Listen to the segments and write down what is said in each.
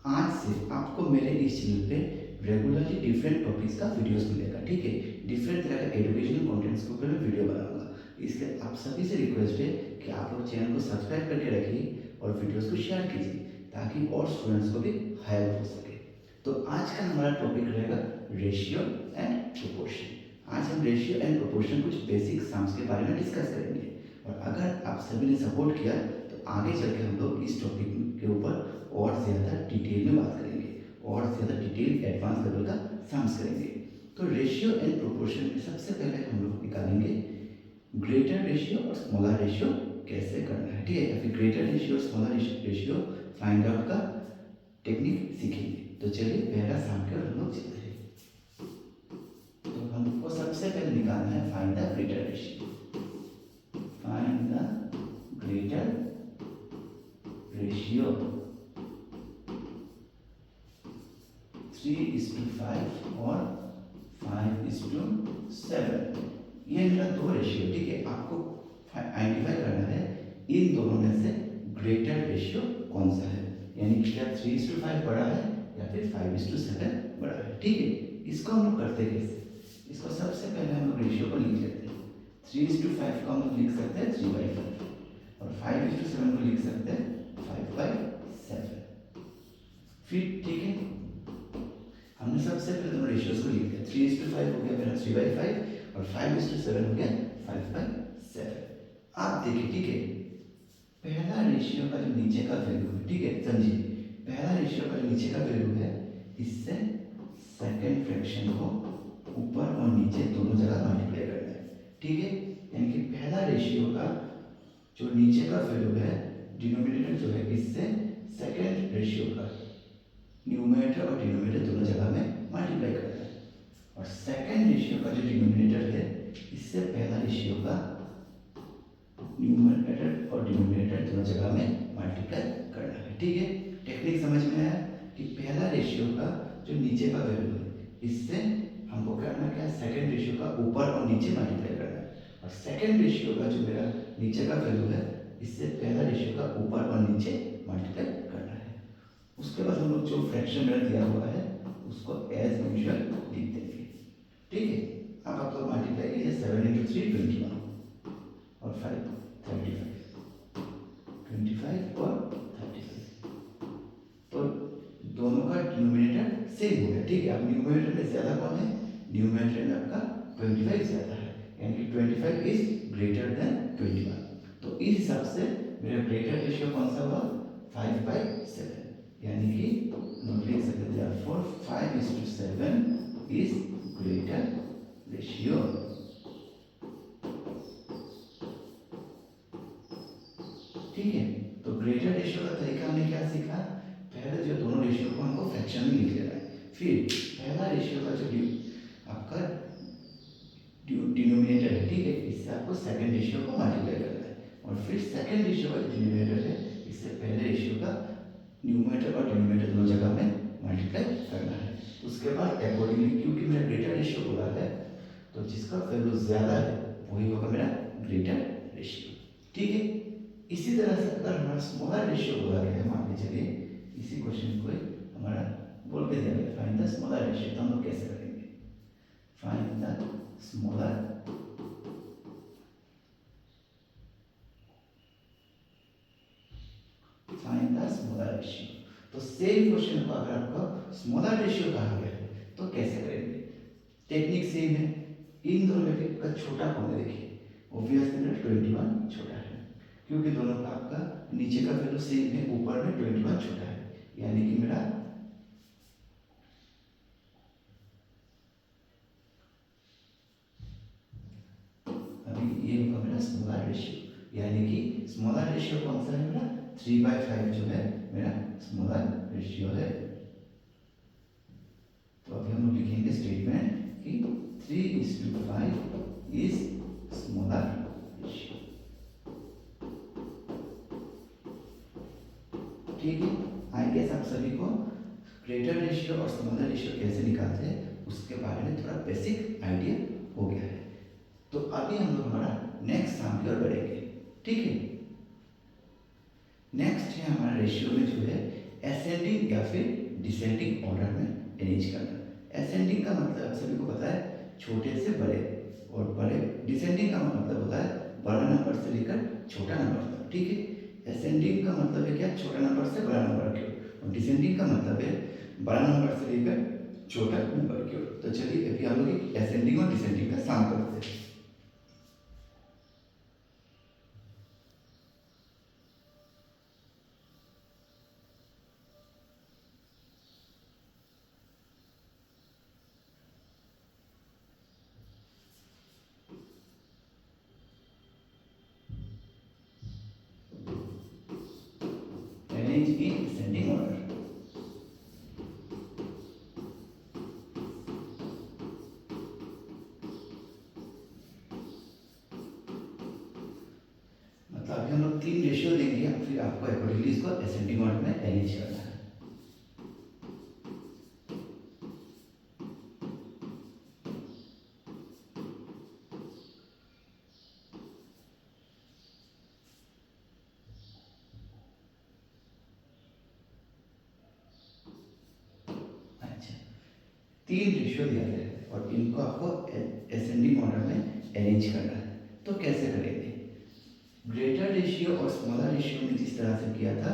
आज से आपको मेरे इस चैनल पे रेगुलरली डिफरेंट टॉपिक्स का वीडियोस मिलेगा, ठीक है। डिफरेंट तरह का एजुकेशनल कंटेंट्स के ऊपर मैं वीडियो बनाऊंगा। इसलिए आप सभी से रिक्वेस्ट है कि आप लोग चैनल को सब्सक्राइब करके रखिए और वीडियोस को शेयर कीजिए ताकि और स्टूडेंट्स को भी हेल्प हो सके। तो आज का हमारा टॉपिक रहेगा रेशियो एंड प्रोपोर्शन। आज हम रेशियो एंड प्रोपोर्शन कुछ बेसिक सम्स के बारे में डिस्कस करेंगे और अगर आप सभी ने सपोर्ट किया तो आगे चल के हम लोग इस टॉपिक के ऊपर और ज़्यादा डिटेल में बात करेंगे और ज़्यादा डिटेल एडवांस लेवल का सम्स करेंगे। तो रेशियो एंड प्रोपोर्शन में सबसे पहले हम लोग निकालेंगे ग्रेटर रेशियो और स्मॉलर रेशियो कैसे करना है, ठीक है। या फिर ग्रेटर रेशियो और स्मॉलर रेशियो फाइंड आउट का टेक्निक सीखेंगे। तो चलिए पहला सम के हम लोग चलते हैं। तो हमको सबसे पहले निकालना है find the greater ratio. Find the greater ratio 3:5 और 5:7। ये मेरा दो रेशियो, ठीक है। आपको आइडेंटिफाई करना है इन दोनों में से ग्रेटर रेशियो कौन सा है, यानी कि क्या 3:5 बड़ा है या फिर 5:7 बड़ा है, ठीक है। इसको हम लोग करते कैसे, इसको सबसे पहले हम लोग रेशियो को लिख लेते हैं। 3:5 को हम लोग लिख सकते हैं 3/5 और 5:7 को लिख सकते हैं 5/7। फिर ठीक है, हमने सबसे पहले दोनों रेशियोज को लिख दिया। 3:5 हो गया मेरा 3/5 और 5:7 हो गया 5/7। आप देखिए, ठीक है, पहला रेशियो का जो नीचे का वैल्यू है, ठीक है, समझिए, पहला रेशियो का जो नीचे का वैल्यू है इससे सेकंड फ्रैक्शन को ऊपर और नीचे दोनों जगह मल्टीप्लाई करना है, ठीक है। यानी कि पहला रेशियो का जो नीचे का वैल्यू है डिनोमिनेटर जो है इससे सेकंड रेशियो का न्यूमरेटर और डिनोमिनेटर दोनों जगह में मल्टीप्लाई करना है और सेकंड रेशियो का जो डिनोमिनेटर है इससे पहला रेशियो का न्यूमरेटर और डिनोमिनेटर दोनों जगह में मल्टीप्लाई करना है, ठीक है। टेक्निक समझ में आया कि पहला रेशियो का जो नीचे का वैल्यू है इससे हमको करना क्या है, सेकंड रेशियो का ऊपर और नीचे मल्टीप्लाई करना है और सेकंड रेशियो का जो मेरा नीचे का वैल्यू है इससे पहला रेशियो का ऊपर और नीचे मल्टीप्लाई करना है। उसके बाद हम लोग जो फ्रैक्शन मेरा दिया हुआ है उसको एज यूजुअल लिख देंगे, ठीक है। अब आप लोग मल्टीप्लाई कीजिए 7 × 3 21 और 5 25 और 35। तो दोनों का डिनोमिनेटर सेम हो गया, ठीक है। अब न्यूमरेटर में ज़्यादा कौन है, न्यूमरेटर में आपका 25 ज़्यादा है, यानी कि 25 इज ग्रेटर देन 21। तो इस हिसाब से मेरा ग्रेटर रेशियो कौन सा हुआ, 5/7, यानी कि हम लिख सकते हैं therefore 5:7 इज ग्रेटर रेशियो। ठीक है, तो ग्रेटर रेशियो का तरीका हमने क्या सीखा, पहले जो दोनों रेशियो को हमको फ्रैक्शन में लिख लेना है, फिर पहला रेशियो का जो आपका डिनोमिनेटर है, ठीक है, इससे आपको सेकंड रेशियो को मल्टीप्लाई करना है और फिर सेकंड रेशियो का डिनोमिनेटर है इससे पहले रेशियो का न्यूमरेटर और डिनोमिनेटर दोनों जगह में मल्टीप्लाई करना है। उसके बाद अकॉर्डिंगली क्योंकि मेरा ग्रेटर रेशियो बोला है तो जिसका वैल्यू ज़्यादा है वही होगा मेरा ग्रेटर रेशियो, ठीक है। इसी तरह से अगर हमारा स्मॉलर रेशियो बोला गया है, मान के चलिए इसी क्वेश्चन को हमारा बोल के दिया गया फाइंड द स्मॉलर रेशियो, तो हम लोग कैसे करेंगे, फाइंड द स्मॉलर रेशियो। तो सेम क्वेश्चन को अगर आपको स्मॉलर रेशियो कहा गया है तो कैसे करेंगे, टेक्निक सेम है। इन दोनों में का छोटा कौन है, देखिए ऑब्वियसली मेरा 21 छोटा है क्योंकि दोनों का आपका नीचे का वैल्यू सेम है, ऊपर में 21 छोटा है, यानी कि मेरा अभी ये होगा मेरा स्मॉलर रेशियो, यानी कि स्मॉलर रेशियो कौन सा है मेरा 3/5 जो है मेरा स्मॉलर रेशियो है। तो अभी हम लोग लिखेंगे स्टेटमेंट कि 3:5 इज स्मॉलर रेशियो, ठीक है। आई गेस आप सभी को ग्रेटर रेशियो और स्मॉलर रेशियो कैसे निकालते हैं उसके बारे में थोड़ा बेसिक आइडिया हो गया है। तो अभी हम लोग हमारा नेक्स्ट सम की ओर बढ़ेंगे, ठीक है। नेक्स्ट है हमारा रेशियो में जो है असेंडिंग या फिर डिसेंडिंग ऑर्डर में अरेंज करना। असेंडिंग का मतलब आप सभी को पता है छोटे से बड़े, और बड़े डिसेंडिंग का मतलब होता है बड़ा नंबर से लेकर छोटा नंबर तक, ठीक है। असेंडिंग का मतलब है क्या, छोटा नंबर से बड़ा नंबर की ओर, और डिसेंडिंग का मतलब है बड़ा नंबर से लेकर छोटा नंबर की ओर। तो चलिए अभी हम लोग असेंडिंग और डिसेंडिंग का सम करते हैं। Arrange in ascending order. मतलब अभी हम लोग 3 रेशियो देंगे, फिर आपको अकॉर्डिंगली इसको असेंडिंग ऑर्डर में अरेंज करना है। अच्छा, 3 रेशियो दिया गया है और इनको आपको असेंडिंग ऑर्डर में अरेंज करना है। तो कैसे करेंगे? ग्रेटर रेशियो और स्मॉलर रेशियो में जिस तरह से किया था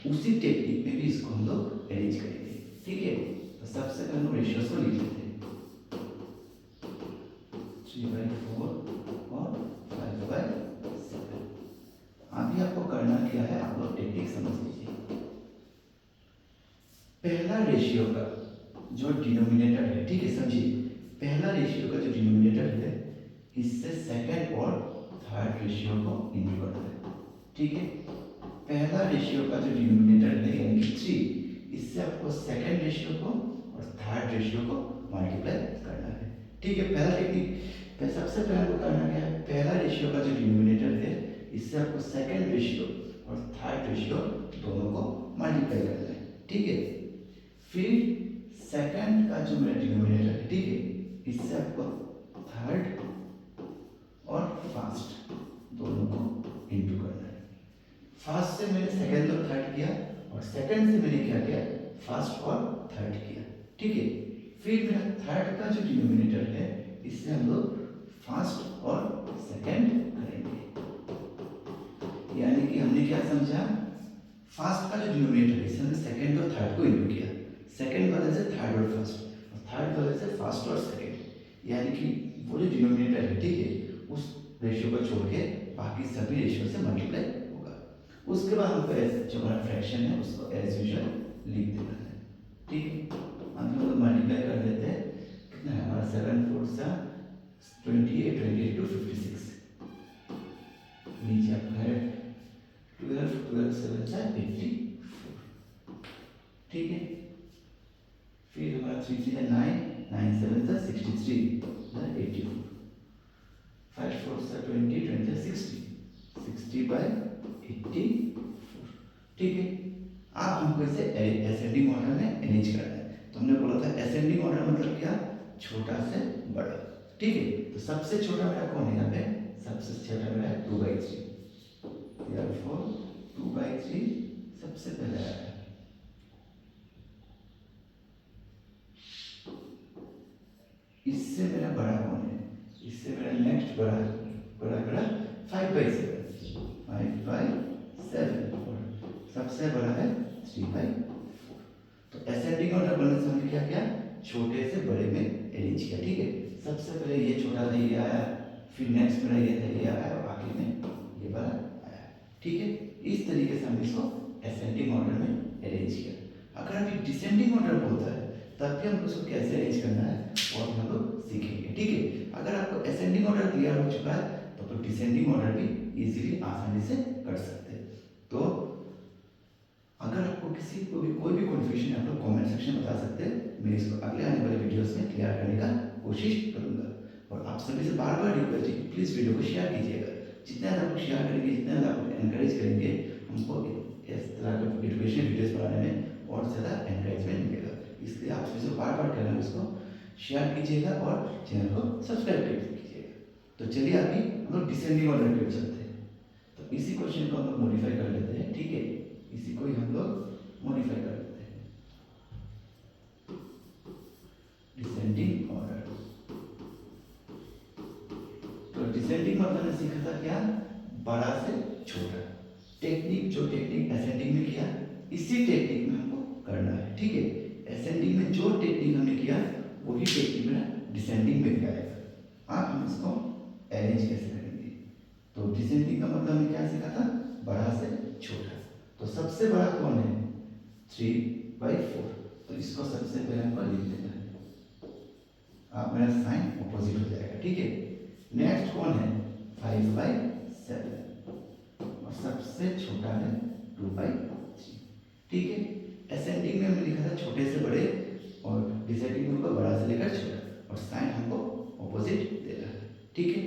उसी टेक्निक में भी इसको हम लोग अरेंज करेंगे, ठीक है। तो सबसे पहले हम रेशियोज को लिख लेते हैं, 3/4 और 5/7। अभी आपको करना क्या है, आप लोग टेक्निक समझ लीजिए। पहला रेशियो का जो डिनोमिनेटर है, ठीक है, समझिए, पहला रेशियो का जो डिनोमिनेटर है इससे सेकंड और थर्ड रेशियो को इंटू करना है, ठीक है। पहला रेशियो का जो डिनोमिनेटर है यानी कि 3, इससे आपको सेकंड रेशियो को और थर्ड रेशियो को मल्टीप्लाई करना है, ठीक है। पहला टेक्निक सबसे पहले आपको करना क्या है, पहला रेशियो का जो डिनोमिनेटर है इससे आपको सेकंड रेशियो और थर्ड रेशियो दोनों को मल्टीप्लाई करना है, ठीक है। फिर सेकंड का जो मेरा डिनोमिनेटर है, ठीक है, इससे आपको थर्ड और फर्स्ट दोनों को इंटू करना है। फर्स्ट से मैंने सेकंड और थर्ड किया और सेकंड से मैंने क्या किया, फर्स्ट और थर्ड किया, ठीक है। फिर मेरा थर्ड का जो डिनोमिनेटर है इससे हम लोग फर्स्ट और सेकंड करेंगे, यानी कि हमने क्या समझा, फर्स्ट का जो डिनोमिनेटर है इससे हमने सेकंड और थर्ड को इंटू किया, सेकंड वाले से थर्ड और फर्स्ट, और थर्ड वाले से फर्स्ट और सेकंड, यानी कि वो जो डिनोमिनेटर है, ठीक है, उस रेशियो को छोड़ के बाकी सभी रेशियो से मल्टीप्लाई होगा। उसके बाद हमको जो हमारा फ्रैक्शन है उसको एज यूजुअल लिख देना है, ठीक है। हम लोग मल्टीप्लाई कर देते हैं, कितना है हमारा 7 4 सा 28 28 to 56, नीचे आपका है 12 12 7 सा 84, ठीक है। फिर हमारा 3 3 9 9 7 सा 63 84, 5 4 सा 20 20 60 60/84, ठीक है। अब हमको इसे असेंडिंग ऑर्डर में अरेंज करना है। तो हमने बोला था असेंडिंग ऑर्डर मतलब क्या, छोटा से बड़ा, ठीक है। तो सबसे छोटा मेरा कौन है यहाँ पे, सबसे छोटा मेरा है 2/3, therefore 2/3 सबसे पहले आया है। इससे मेरा बड़ा कौन है, इससे मेरा नेक्स्ट बड़ा बड़ा 5/7 5/7, सबसे बड़ा है 3/4। तो असेंडिंग ऑर्डर बनने से हमने क्या किया, छोटे से बड़े में अरेंज किया, ठीक है। सबसे पहले ये छोटा था ये आया, फिर नेक्स्ट मेरा ये था ये आया, और आखिर में ये बड़ा आया, ठीक है। इस तरीके से हमने इसको असेंडिंग ऑर्डर में अरेंज किया। अगर अभी डिसेंडिंग ऑर्डर होता है तब भी हमको इसको कैसे अरेंज करना है और हम लोग सीखेंगे, ठीक है। अगर आपको असेंडिंग ऑर्डर क्लियर हो चुका है तो फिर डिसेंडिंग ऑर्डर भी इजीली आसानी से कर सकते हैं। तो अगर आपको किसी को भी कोई भी कन्फ्यूजन है आप लोग कमेंट सेक्शन में बता सकते हैं, मैं इसको अगले आने वाले वीडियोस में क्लियर करने का कोशिश करूंगा। और आप सभी से बार बार रिक्वेस्ट है कि प्लीज़ वीडियो को शेयर कीजिएगा, जितना ज़्यादा आप शेयर करेंगे जितना ज़्यादा आप एनकरेज करेंगे हमको इस तरह के एजुकेशन वीडियोस बनाने में और ज़्यादा एनकरेजमेंट मिलेगा। इसलिए आप सभी से बार बार कह रहा हूँ इसको शेयर कीजिएगा और चैनल को सब्सक्राइब कीजिएगा। तो चलिए अभी हम लोग डिसेंडिंग ऑर्डर की ओर चलते हैं। तो इसी क्वेश्चन को हम लोग मॉडिफाई कर लेते हैं, ठीक है, इसी को ही हम लोग मॉडिफाई कर लेते हैं। डिसेंडिंग मतलब हमने सीखा था क्या, बड़ा से छोटा। टेक्निक जो टेक्निक असेंडिंग में किया, इसी टेक्निक में हमको करना है, ठीक है। असेंडिंग में जो टेक्निक हमने किया वही टेक्निक में डिसेंडिंग में भी आएगा। आप हम इसको अरेंज कैसे करेंगे। तो डिसेंडिंग का मतलब हमने क्या सीखा था, बड़ा से छोटा। तो सबसे बड़ा कौन है, 3/4। तो इसको सबसे पहले हमको लिख देना है, आप मेरा साइन ऑपोजिट हो जाएगा, ठीक है। नेक्स्ट कौन है, 5/7 और सबसे छोटा है 2/3, ठीक है। असेंडिंग में हमने लिखा था छोटे से बड़े और डिसेंडिंग में हमको बड़ा से लेकर छोटा, और साइन हमको ऑपोजिट देना है, ठीक है।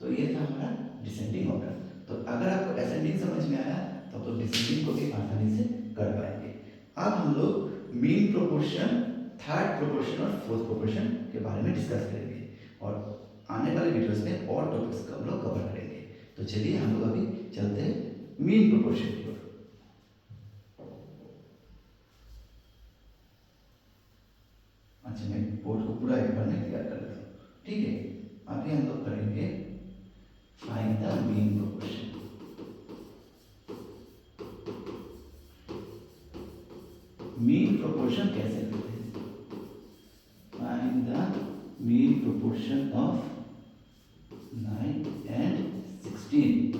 तो ये था हमारा डिसेंडिंग ऑर्डर। तो अगर आपको असेंडिंग समझ में आया तो डिसेंडिंग को भी आसानी से कर पाएंगे। अब हम लोग मीन प्रोपोर्शन, थर्ड प्रोपोर्शन और फोर्थ प्रोपोर्शन के बारे में डिस्कस करेंगे, और आने वाले वीडियोस में और टॉपिक्स को हम लोग कवर करेंगे। तो चलिए हम लोग अभी चलते हैं मीन प्रोपोर्शन की ओर। अच्छा, मैं बोर्ड को पूरा एक बार नहीं तैयार कर लेता हूँ, ठीक है। अभी हम लोग करेंगे find the mean proportion. Mean proportion कैसे करते हैं, find the mean proportion of 9 and 16।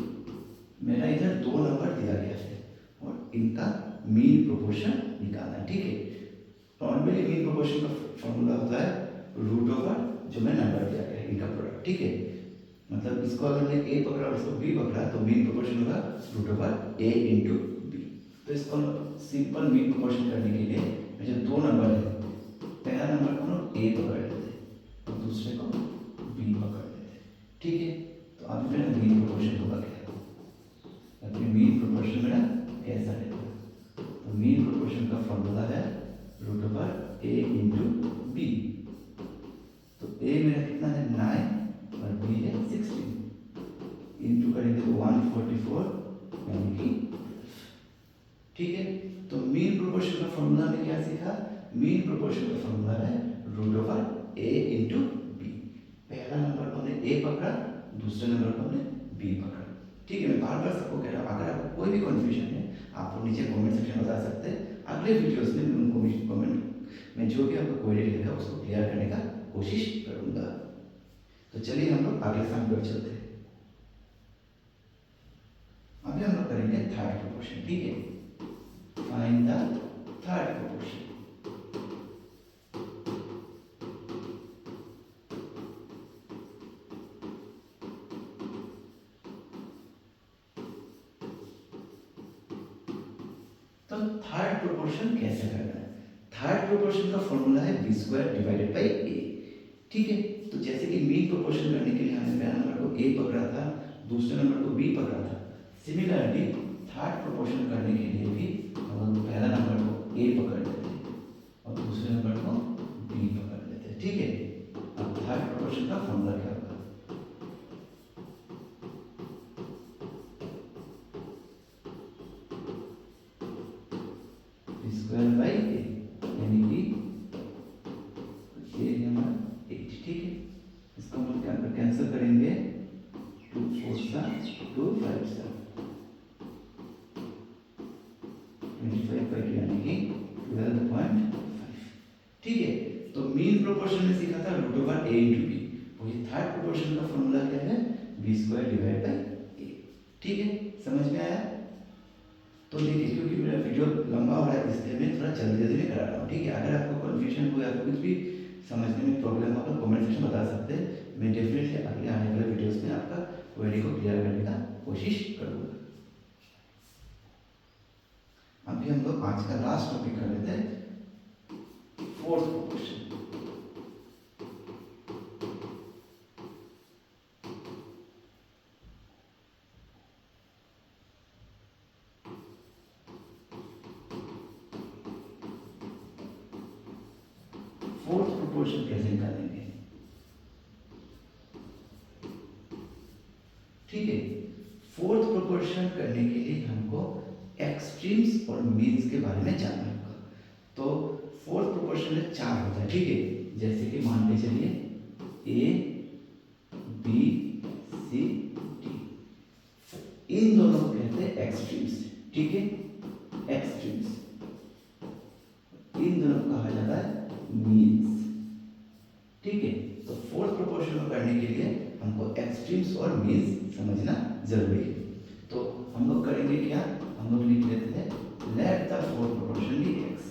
मेरा इधर 2 नंबर दिया गया है और इनका मीन प्रोपोर्शन निकालना है, ठीक है। नॉर्मली मीन प्रोपोर्शन का फॉर्मूला होता है रूट ओवर जो मैं नंबर दिया गया है इनका प्रोडक्ट, ठीक है। मतलब इसको अगर मैं ए पकड़ा और इसको बी पकड़ा तो मीन प्रोपोर्शन होगा रूट ओवर ए इंटू बी। तो इसको सिंपल मीन प्रोपोर्शन करने के लिए जो 2 नंबर है, पहला नंबर को हम लोग ए पकड़ लेते हैं और दूसरे को बी पकड़ लेते हैं, ठीक है। तो अभी मेरा मीन प्रोपोर्शन होगा क्या, अभी मीन प्रोपोर्शन मेरा कैसा रहेगा। तो मीन प्रोपोर्शन का फॉर्मूला है रूट ओवर ए इंटू बी। तो ए मेरा कितना है 9 और बी है 16, इंटू करेंगे तो 144 यानी कि, ठीक है। तो मीन प्रोपोर्शन का फॉर्मूला में क्या सीखा, मीन प्रोपोर्शन का फॉर्मूला है रूट ओवर ए इंटू बी। पहला नंबर को हमने ए पकड़ा, दूसरे नंबर को हमने बी पकड़ा, ठीक है। मैं बार बार सबको कह रहा हूँ, अगर आपको कोई भी कंफ्यूजन है आप नीचे कमेंट सेक्शन में बता सकते हैं। अगले वीडियोस में मैं उनको कमेंट में जो भी आपको क्वेरी रहेगा उसको क्लियर करने का कोशिश करूँगा। तो चलिए हम लोग अगले सम पर चलते हैं। अभी हम लोग करेंगे थर्ड प्रोपोर्शन, ठीक है। Find the third proportion. तो थर्ड प्रोपोर्शन कैसे करना है, थर्ड प्रोपोर्शन का फॉर्मूला है बी स्क्वायर डिवाइडेड बाई ए, ठीक है। तो जैसे कि मीन प्रोपोर्शन करने के लिए हमने पहला नंबर को ए पकड़ा था, दूसरे नंबर को बी पकड़ा था, सिमिलरली थर्ड प्रोपोर्शन करने के लिए भी हम लोग पहला नंबर को ए पकड़ लेते हैं और दूसरे नंबर को बी पकड़ लेते हैं, ठीक है। अब थर्ड प्रोपोर्शन का फॉर्मूला क्या होगा, बी स्क्वायर बाई ए यानी कि ये है हमारा 8, ठीक है। इसको हम लोग कैंसिल करेंगे, 2 4 2 5 25 यानी कि 12.5, ठीक है। तो मीन प्रोपोर्शन में सीखा था रूट ओवर ए इंटू बी, वही थर्ड प्रोपोर्शन का फॉर्मूला क्या है, बी स्क्वायर डिवाइड बाई ए, ठीक है। समझ में आया। तो देखिए क्योंकि मेरा वीडियो लंबा हो रहा है इसलिए मैं थोड़ा जल्दी जल्दी में करा रहा हूँ, ठीक है। अगर आपको कन्फ्यूजन हो या कुछ भी समझने में प्रॉब्लम हो तो कमेंट सेक्शन में बता सकते हैं। मैं डेफिनेटली अगले आने वाले वीडियोस में आपका क्वेरी को क्लियर करने का कोशिश करूँगा। अभी हम लोग आज का लास्ट टॉपिक कर लेते हैं, फोर्थ प्रोपोर्शन। फोर्थ प्रोपोर्शन कैसे निकालेंगे, ठीक है। फोर्थ प्रोपोर्शन करने के लिए हमको एक्सट्रीम्स और मीन्स के बारे में जानना होगा। तो फोर्थ प्रोपोर्शन में 4 होता है, ठीक है। जैसे कि मान के चलिए ए बी एक्सट्रीम्स, ठीक है, एक्सट्रीम्स, इन दोनों को कहा जाता है मीन्स, ठीक है। तो फोर्थ प्रोपोर्शन को करने के लिए हमको एक्सट्रीम्स और मीन्स समझना जरूरी है। तो हम लोग करेंगे क्या, हम लोग लिख लेते हैं let the fourth proportion be x,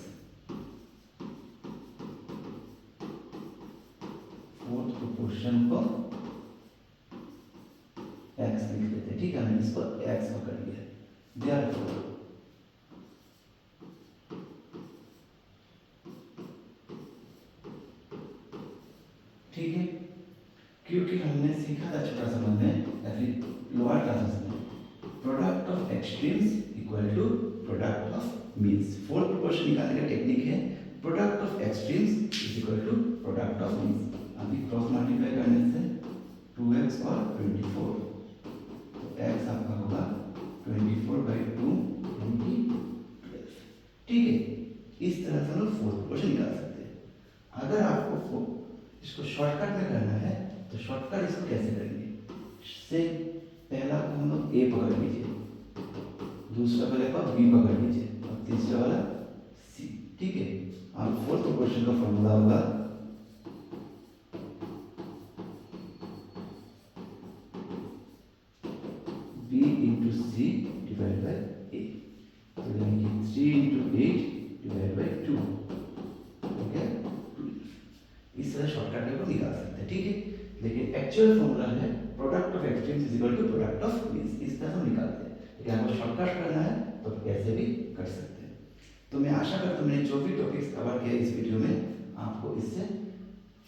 fourth proportion को एक्स लिख लेते हैं, ठीक है, हमने इसको एक्स पकड़ लिया। देयरफॉर ठीक है, क्योंकि हमने सीखा था छोटा सा मन में या फिर लोअर क्लासेस में product of extremes equal to product of means. Fourth proportion निकालने का टेक्निक है product of extremes is equal to product of means. अभी क्रॉस मल्टीप्लाई करने से 2x और 24, तो x आपका होगा 24/2 × 12, ठीक है। इस तरह से हम लोग फोर्थ प्रोपोर्शन निकाल सकते हैं। अगर आपको इसको शॉर्टकट में करना है तो शॉर्टकट इसको कैसे करेंगे, से पहला को हम लोग ए पकड़ लीजिए, दूसरा वाले को बी पकड़ लीजिए और तीसरा वाला सी, ठीक है। अब फोर्थ प्रोपोर्शन का फॉर्मूला होगा B into C divide by A, तो यानी कि 3 इंटू 8 डिवाइड बाई 2, ठीक है। इस तरह शॉर्टकट में को निकाल सकते हैं, ठीक है। लेकिन एक्चुअल फॉर्मूला है product of extremes is equal to product of means, इस तरह हम निकालते हैं। लेकिन आपको शॉर्टकट करना है तो ऐसे भी कर सकते हैं। तो मैं आशा करता हूँ मैंने जो भी टॉपिक्स कवर किया इस वीडियो में आपको इससे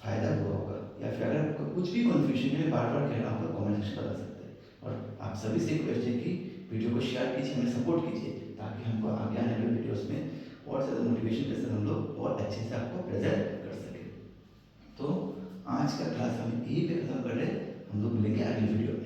फायदा हुआ होगा, या फिर अगर आपको कुछ भी कन्फ्यूजन है बार बार कहना आप कमेंट सेक्शन बता सकते हैं। और आप सभी से रिक्वेस्ट है कि वीडियो को शेयर कीजिए, हमें सपोर्ट कीजिए, ताकि हमको आगे आने वाले वीडियोस में और ज़्यादा मोटिवेशन के साथ हम लोग और अच्छे से आपको प्रेजेंट कर सकें। तो आज का क्लास हम यहीं पे खत्म कर रहे हैं, हम लोग मिलेंगे अगली वीडियो में।